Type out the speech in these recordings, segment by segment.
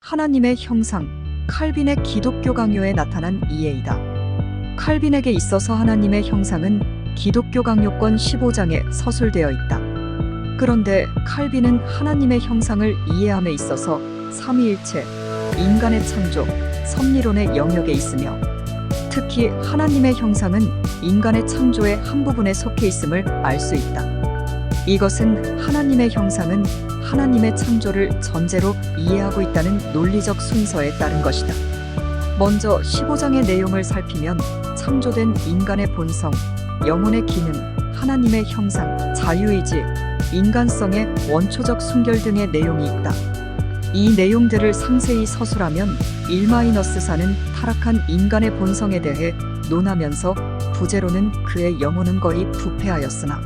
하나님의 형상, 칼빈의 기독교 강요에 나타난 이해이다. 칼빈에게 있어서 하나님의 형상은 기독교 강요권 15장에 서술되어 있다. 그런데 칼빈은 하나님의 형상을 이해함에 있어서 삼위일체, 인간의 창조, 섭리론의 영역에 있으며 특히 하나님의 형상은 인간의 창조의 한 부분에 속해 있음을 알 수 있다. 이것은 하나님의 형상은 하나님의 창조를 전제로 이해하고 있다는 논리적 순서에 따른 것이다. 먼저 15장의 내용을 살피면 창조된 인간의 본성, 영혼의 기능, 하나님의 형상, 자유의지, 인간성의 원초적 순결 등의 내용이 있다. 이 내용들을 상세히 서술하면 1-4는 타락한 인간의 본성에 대해 논하면서 부제로는 그의 영혼은 거의 부패하였으나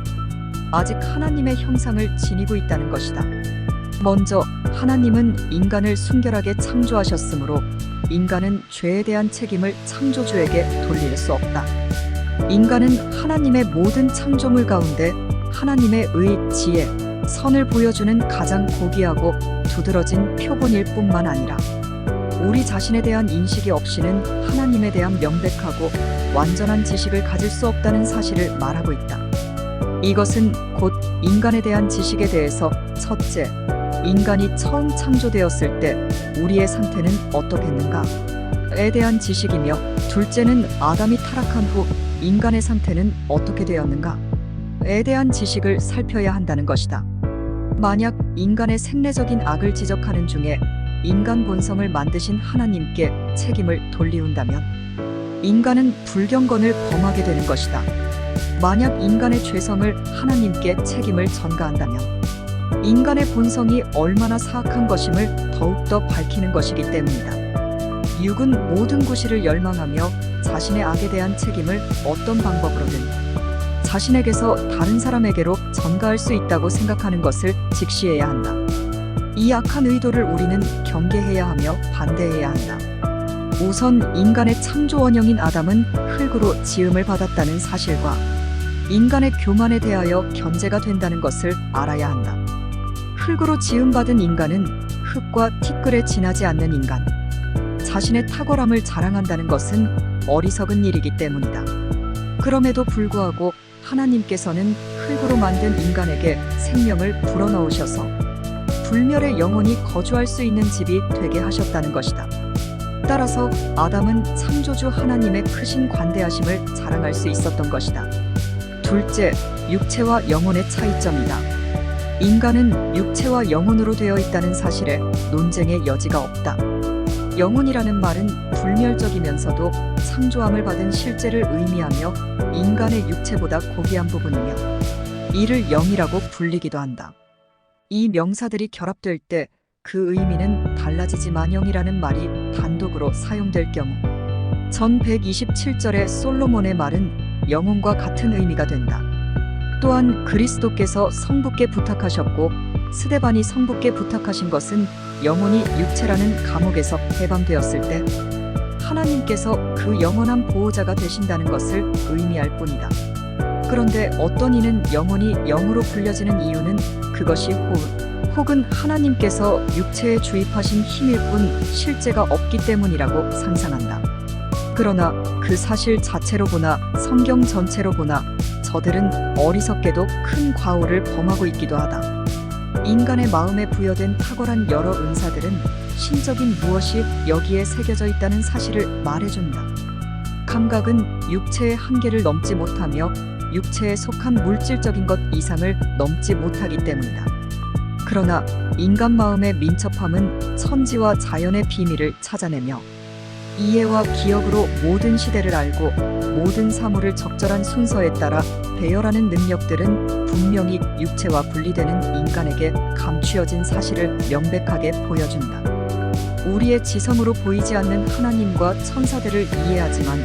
아직 하나님의 형상을 지니고 있다는 것이다. 먼저 하나님은 인간을 순결하게 창조하셨으므로 인간은 죄에 대한 책임을 창조주에게 돌릴 수 없다. 인간은 하나님의 모든 창조물 가운데 하나님의 의, 지혜, 선을 보여주는 가장 고귀하고 두드러진 표본일 뿐만 아니라 우리 자신에 대한 인식이 없이는 하나님에 대한 명백하고 완전한 지식을 가질 수 없다는 사실을 말하고 있다. 이것은 곧 인간에 대한 지식에 대해서 첫째, 인간이 처음 창조되었을 때 우리의 상태는 어떻겠는가에 대한 지식이며 둘째는 아담이 타락한 후 인간의 상태는 어떻게 되었는가에 대한 지식을 살펴야 한다는 것이다. 만약 인간의 생리적인 악을 지적하는 중에 인간 본성을 만드신 하나님께 책임을 돌리운다면 인간은 불경건을 범하게 되는 것이다. 만약 인간의 죄성을 하나님께 책임을 전가한다면 인간의 본성이 얼마나 사악한 것임을 더욱더 밝히는 것이기 때문이다. 육은 모든 구실을 열망하며 자신의 악에 대한 책임을 어떤 방법으로든 자신에게서 다른 사람에게로 전가할 수 있다고 생각하는 것을 직시해야 한다. 이 악한 의도를 우리는 경계해야 하며 반대해야 한다. 우선 인간의 창조 원형인 아담은 흙으로 지음을 받았다는 사실과 인간의 교만에 대하여 견제가 된다는 것을 알아야 한다. 흙으로 지음받은 인간은 흙과 티끌에 지나지 않는 인간, 자신의 탁월함을 자랑한다는 것은 어리석은 일이기 때문이다. 그럼에도 불구하고 하나님께서는 흙으로 만든 인간에게 생명을 불어넣으셔서 불멸의 영혼이 거주할 수 있는 집이 되게 하셨다는 것이다. 따라서 아담은 창조주 하나님의 크신 관대하심을 자랑할 수 있었던 것이다. 둘째, 육체와 영혼의 차이점이다. 인간은 육체와 영혼으로 되어 있다는 사실에 논쟁의 여지가 없다. 영혼이라는 말은 불멸적이면서도 창조함을 받은 실제를 의미하며 인간의 육체보다 고귀한 부분이며 이를 영이라고 불리기도 한다. 이 명사들이 결합될 때 그 의미는 달라지지만 영이라는 말이 단독으로 사용될 경우 전 127절의 솔로몬의 말은 영혼과 같은 의미가 된다. 또한 그리스도께서 성부께 부탁하셨고 스데반이 성부께 부탁하신 것은 영혼이 육체라는 감옥에서 해방되었을 때 하나님께서 그 영원한 보호자가 되신다는 것을 의미할 뿐이다. 그런데 어떤 이는 영혼이 영으로 불려지는 이유는 그것이 혹은 하나님께서 육체에 주입하신 힘일 뿐 실제가 없기 때문이라고 상상한다. 그러나 그 사실 자체로 보나 성경 전체로 보나 저들은 어리석게도 큰 과오를 범하고 있기도 하다. 인간의 마음에 부여된 탁월한 여러 은사들은 신적인 무엇이 여기에 새겨져 있다는 사실을 말해준다. 감각은 육체의 한계를 넘지 못하며 육체에 속한 물질적인 것 이상을 넘지 못하기 때문이다. 그러나 인간 마음의 민첩함은 천지와 자연의 비밀을 찾아내며 이해와 기억으로 모든 시대를 알고 모든 사물을 적절한 순서에 따라 배열하는 능력들은 분명히 육체와 분리되는 인간에게 감추어진 사실을 명백하게 보여준다. 우리의 지성으로 보이지 않는 하나님과 천사들을 이해하지만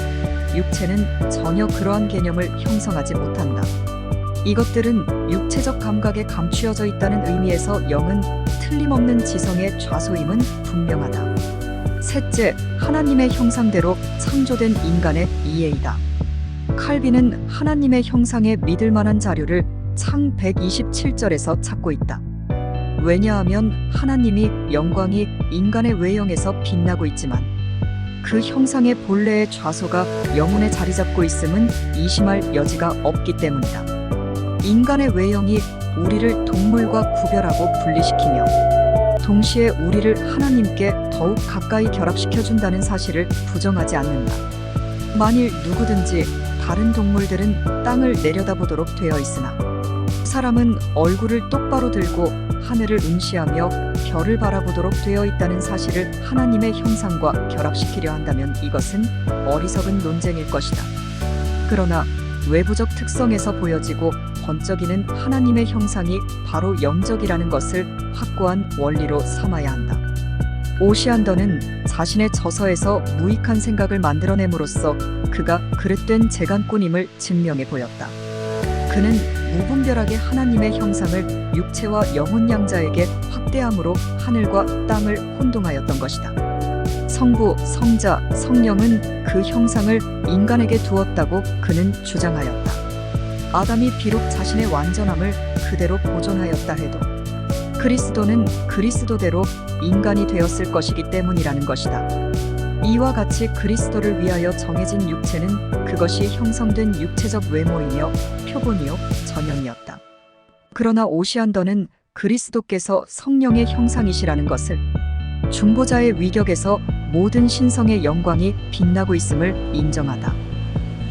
육체는 전혀 그러한 개념을 형성하지 못한다. 이것들은 육체적 감각에 감추어져 있다는 의미에서 영은 틀림없는 지성의 좌소임은 분명하다. 셋째, 하나님의 형상대로 창조된 인간의 이해이다. 칼빈은 하나님의 형상에 믿을 만한 자료를 창 127절에서 찾고 있다. 왜냐하면 하나님이 영광이 인간의 외형에서 빛나고 있지만 그 형상의 본래의 좌소가 영혼에 자리 잡고 있음은 의심할 여지가 없기 때문이다. 인간의 외형이 우리를 동물과 구별하고 분리시키며 동시에 우리를 하나님께 더욱 가까이 결합시켜준다는 사실을 부정하지 않는다. 만일 누구든지 다른 동물들은 땅을 내려다보도록 되어 있으나 사람은 얼굴을 똑바로 들고 하늘을 응시하며 별을 바라보도록 되어 있다는 사실을 하나님의 형상과 결합시키려 한다면 이것은 어리석은 논쟁일 것이다. 그러나 외부적 특성에서 보여지고 번쩍이는 하나님의 형상이 바로 영적이라는 것을 확고한 원리로 삼아야 한다. 오시안더는 자신의 저서에서 무익한 생각을 만들어냄으로써 그가 그릇된 재간꾼임을 증명해 보였다. 그는 무분별하게 하나님의 형상을 육체와 영혼 양자에게 확대함으로 하늘과 땅을 혼동하였던 것이다. 성부, 성자, 성령은 그 형상을 인간에게 두었다고 그는 주장하였다. 아담이 비록 자신의 완전함을 그대로 보존하였다 해도 그리스도는 그리스도대로 인간이 되었을 것이기 때문이라는 것이다. 이와 같이 그리스도를 위하여 정해진 육체는 그것이 형성된 육체적 외모이며 표본이요 전형이었다. 그러나 오시안더는 그리스도께서 성령의 형상이시라는 것을 중보자의 위격에서 모든 신성의 영광이 빛나고 있음을 인정하다.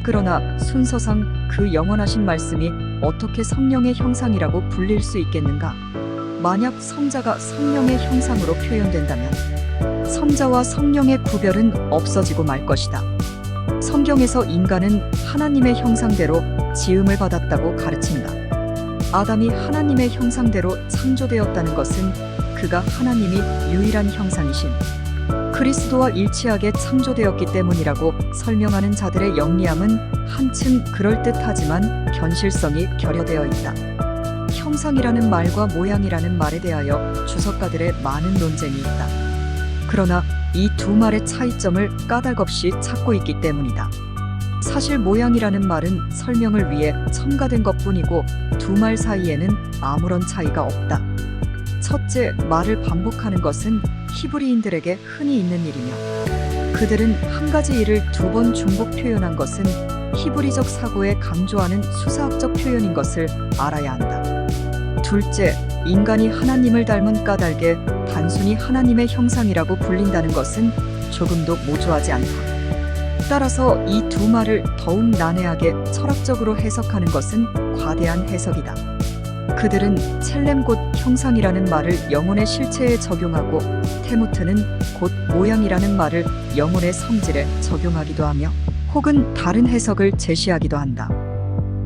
그러나 순서상 그 영원하신 말씀이 어떻게 성령의 형상이라고 불릴 수 있겠는가? 만약 성자가 성령의 형상으로 표현된다면 성자와 성령의 구별은 없어지고 말 것이다. 성경에서 인간은 하나님의 형상대로 지음을 받았다고 가르친다. 아담이 하나님의 형상대로 창조되었다는 것은 그가 하나님이 유일한 형상이신 그리스도와 일치하게 창조되었기 때문이라고 설명하는 자들의 영리함은 한층 그럴듯하지만 현실성이 결여되어 있다. 형상이라는 말과 모양이라는 말에 대하여 주석가들의 많은 논쟁이 있다. 그러나 이 두 말의 차이점을 까닭없이 찾고 있기 때문이다. 사실 모양이라는 말은 설명을 위해 첨가된 것뿐이고 두 말 사이에는 아무런 차이가 없다. 첫째, 말을 반복하는 것은 히브리인들에게 흔히 있는 일이며 그들은 한 가지 일을 두 번 중복 표현한 것은 히브리적 사고에 강조하는 수사학적 표현인 것을 알아야 한다. 둘째, 인간이 하나님을 닮은 까닭에 단순히 하나님의 형상이라고 불린다는 것은 조금도 모조하지 않다. 따라서 이 두 말을 더욱 난해하게 철학적으로 해석하는 것은 과대한 해석이다. 그들은 첼렘 곧 형상이라는 말을 영혼의 실체에 적용하고 테무트는 곧 모양이라는 말을 영혼의 성질에 적용하기도 하며 혹은 다른 해석을 제시하기도 한다.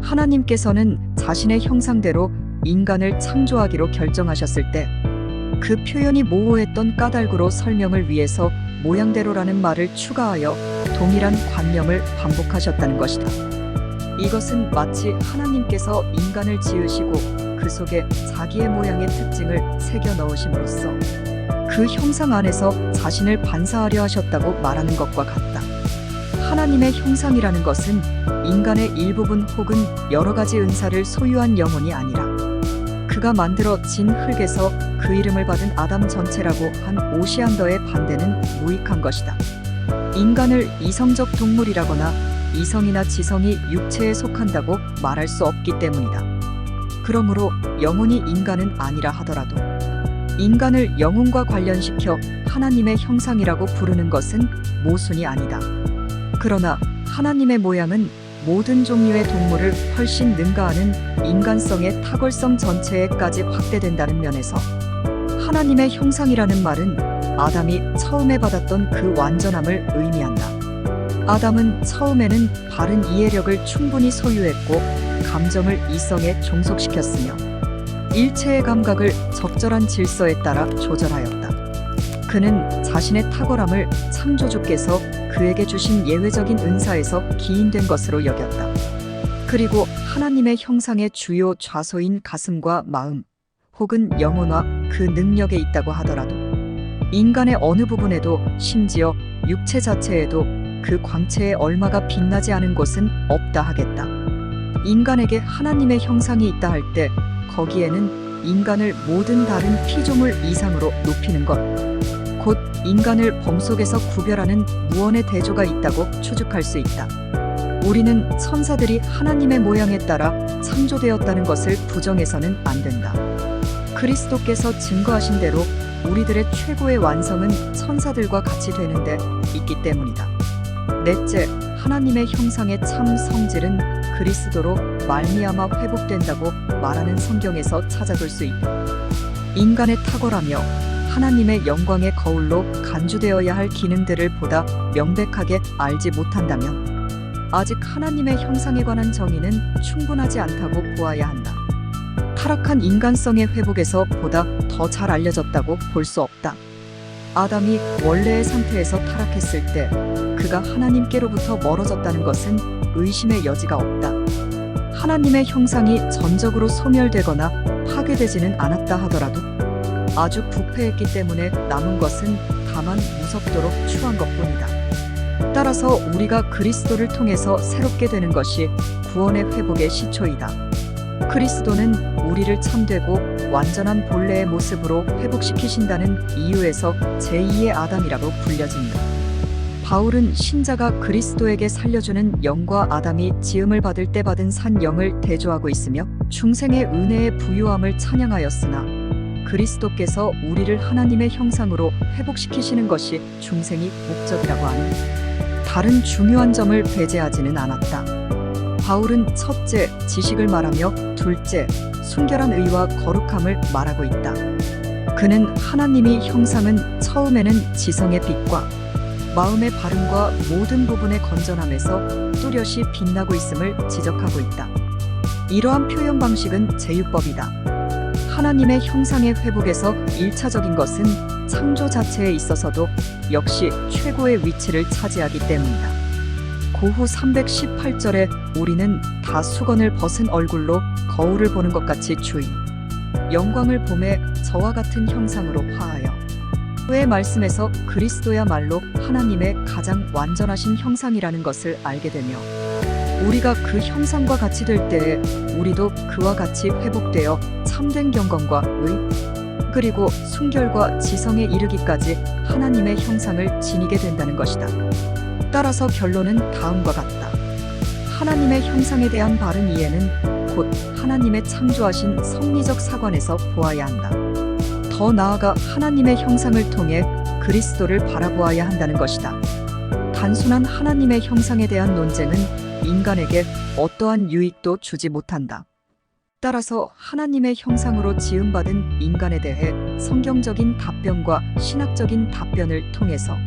하나님께서는 자신의 형상대로 인간을 창조하기로 결정하셨을 때 그 표현이 모호했던 까닭으로 설명을 위해서 모양대로라는 말을 추가하여 동일한 관념을 반복하셨다는 것이다. 이것은 마치 하나님께서 인간을 지으시고 그 속에 자기의 모양의 특징을 새겨 넣으심으로써 그 형상 안에서 자신을 반사하려 하셨다고 말하는 것과 같다. 하나님의 형상이라는 것은 인간의 일부분 혹은 여러 가지 은사를 소유한 영혼이 아니라 그가 만들어진 흙에서 그 이름을 받은 아담 전체라고 한 오시안더의 반대는 무익한 것이다. 인간을 이성적 동물이라거나 이성이나 지성이 육체에 속한다고 말할 수 없기 때문이다. 그러므로 영혼이 인간은 아니라 하더라도 인간을 영혼과 관련시켜 하나님의 형상이라고 부르는 것은 모순이 아니다. 그러나 하나님의 모양은 모든 종류의 동물을 훨씬 능가하는 인간성의 탁월성 전체에까지 확대된다는 면에서 하나님의 형상이라는 말은 아담이 처음에 받았던 그 완전함을 의미한다. 아담은 처음에는 바른 이해력을 충분히 소유했고 감정을 이성에 종속시켰으며 일체의 감각을 적절한 질서에 따라 조절하였다. 그는 자신의 탁월함을 창조주께서 그에게 주신 예외적인 은사에서 기인된 것으로 여겼다. 그리고 하나님의 형상의 주요 좌소인 가슴과 마음 혹은 영혼과 그 능력에 있다고 하더라도 인간의 어느 부분에도 심지어 육체 자체에도 그 광채에 얼마가 빛나지 않은 곳은 없다 하겠다. 인간에게 하나님의 형상이 있다 할 때 거기에는 인간을 모든 다른 피조물 이상으로 높이는 것, 곧 인간을 범 속에서 구별하는 무언의 대조가 있다고 추측할 수 있다. 우리는 천사들이 하나님의 모양에 따라 창조되었다는 것을 부정해서는 안 된다. 그리스도께서 증거하신 대로 우리들의 최고의 완성은 천사들과 같이 되는 데 있기 때문이다. 넷째, 하나님의 형상의 참 성질은 그리스도로 말미암아 회복된다고 말하는 성경에서 찾아볼 수 있다. 인간의 탁월하며 하나님의 영광의 거울로 간주되어야 할 기능들을 보다 명백하게 알지 못한다면 아직 하나님의 형상에 관한 정의는 충분하지 않다고 보아야 한다. 타락한 인간성의 회복에서 보다 더 잘 알려졌다고 볼 수 없다. 아담이 원래의 상태에서 타락했을 때 그가 하나님께로부터 멀어졌다는 것은 의심의 여지가 없다. 하나님의 형상이 전적으로 소멸되거나 파괴되지는 않았다 하더라도 아주 부패했기 때문에 남은 것은 다만 무섭도록 추한 것뿐이다. 따라서 우리가 그리스도를 통해서 새롭게 되는 것이 구원의 회복의 시초이다. 그리스도는 우리를 참되고 완전한 본래의 모습으로 회복시키신다는 이유에서 제2의 아담이라고 불려진다. 바울은 신자가 그리스도에게 살려주는 영과 아담이 지음을 받을 때 받은 산 영을 대조하고 있으며 중생의 은혜의 부유함을 찬양하였으나 그리스도께서 우리를 하나님의 형상으로 회복시키시는 것이 중생이 목적이라고 하는 다른 중요한 점을 배제하지는 않았다. 바울은 첫째, 지식을 말하며 둘째, 순결한 의와 거룩함을 말하고 있다. 그는 하나님의 형상은 처음에는 지성의 빛과 마음의 바름과 모든 부분의 건전함에서 뚜렷이 빛나고 있음을 지적하고 있다. 이러한 표현 방식은 제유법이다. 하나님의 형상의 회복에서 1차적인 것은 창조 자체에 있어서도 역시 최고의 위치를 차지하기 때문이다. 고후 318절에 우리는 다 수건을 벗은 얼굴로 거울을 보는 것 같이 주의 영광을 보매 저와 같은 형상으로 화하여 의 말씀에서 그리스도야말로 하나님의 가장 완전하신 형상이라는 것을 알게 되며 우리가 그 형상과 같이 될 때에 우리도 그와 같이 회복되어 참된 경건과 의 그리고 순결과 지성에 이르기까지 하나님의 형상을 지니게 된다는 것이다. 따라서 결론은 다음과 같다. 하나님의 형상에 대한 바른 이해는 곧 하나님의 창조하신 성리적 사관에서 보아야 한다. 더 나아가 하나님의 형상을 통해 그리스도를 바라보아야 한다는 것이다. 단순한 하나님의 형상에 대한 논쟁은 인간에게 어떠한 유익도 주지 못한다. 따라서 하나님의 형상으로 지음받은 인간에 대해 성경적인 답변과 신학적인 답변을 통해서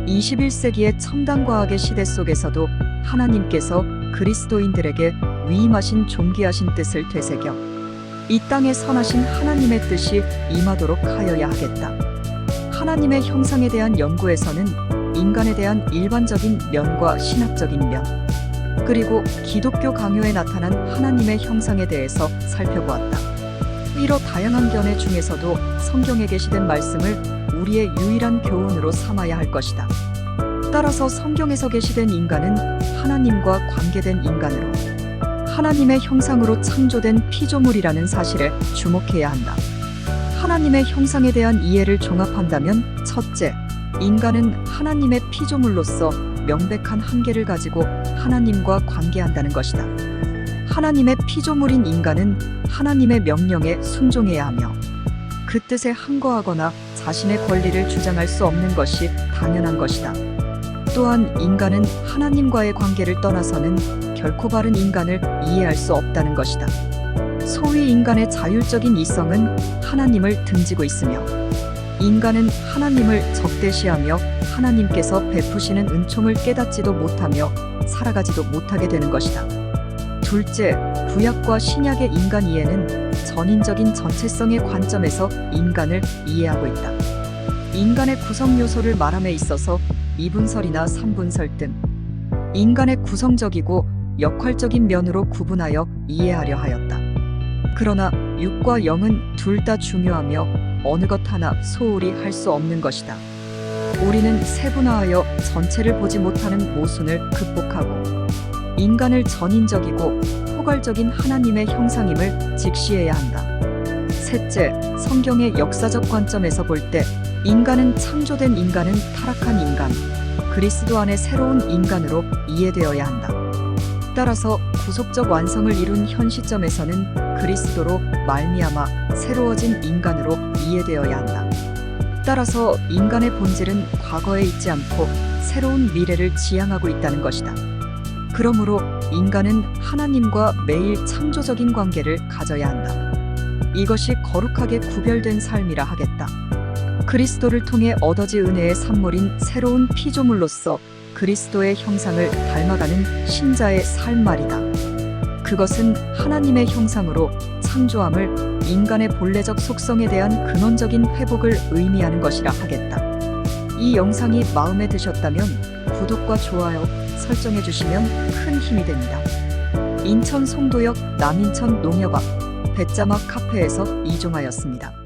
21세기의 첨단 과학의 시대 속에서도 하나님께서 그리스도인들에게 위임하신 존귀하신 뜻을 되새겨 이 땅에 선하신 하나님의 뜻이 임하도록 하여야 하겠다. 하나님의 형상에 대한 연구에서는 인간에 대한 일반적인 면과 신학적인 면, 그리고 기독교 강요에 나타난 하나님의 형상에 대해서 살펴보았다. 이러 다양한 견해 중에서도 성경에 게시된 말씀을 우리의 유일한 교훈으로 삼아야 할 것이다. 따라서 성경에서 게시된 인간은 하나님과 관계된 인간으로 하나님의 형상으로 창조된 피조물이라는 사실에 주목해야 한다. 하나님의 형상에 대한 이해를 종합한다면 첫째, 인간은 하나님의 피조물로서 명백한 한계를 가지고 하나님과 관계한다는 것이다. 하나님의 피조물인 인간은 하나님의 명령에 순종해야 하며 그 뜻에 항거하거나 자신의 권리를 주장할 수 없는 것이 당연한 것이다. 또한 인간은 하나님과의 관계를 떠나서는 결코 바른 인간을 이해할 수 없다는 것이다. 소위 인간의 자율적인 이성은 하나님을 등지고 있으며 인간은 하나님을 적대시하며 하나님께서 베푸시는 은총을 깨닫지도 못하며 살아가지도 못하게 되는 것이다. 둘째, 구약과 신약의 인간 이해는 전인적인 전체성의 관점에서 인간을 이해하고 있다. 인간의 구성 요소를 말함에 있어서 이분설이나 삼분설 등 인간의 구성적이고 역할적인 면으로 구분하여 이해하려 하였다. 그러나 육과 영은 둘 다 중요하며 어느 것 하나 소홀히 할 수 없는 것이다. 우리는 세분화하여 전체를 보지 못하는 모순을 극복하고 인간을 전인적이고 포괄적인 하나님의 형상임을 직시해야 한다. 셋째, 성경의 역사적 관점에서 볼 때 인간은 창조된 인간은 타락한 인간, 그리스도 안에 새로운 인간으로 이해되어야 한다. 따라서 구속적 완성을 이룬 현 시점에서는 그리스도로 말미암아 새로워진 인간으로 이해되어야 한다. 따라서 인간의 본질은 과거에 있지 않고 새로운 미래를 지향하고 있다는 것이다. 그러므로 인간은 하나님과 매일 창조적인 관계를 가져야 한다. 이것이 거룩하게 구별된 삶이라 하겠다. 그리스도를 통해 얻어질 은혜의 산물인 새로운 피조물로서 그리스도의 형상을 닮아가는 신자의 삶 말이다. 그것은 하나님의 형상으로 창조함을 인간의 본래적 속성에 대한 근원적인 회복을 의미하는 것이라 하겠다. 이 영상이 마음에 드셨다면 구독과 좋아요 설정해 주시면 큰 힘이 됩니다. 인천 송도역 남인천 농협 앞 배짜막 카페에서 이종하였습니다.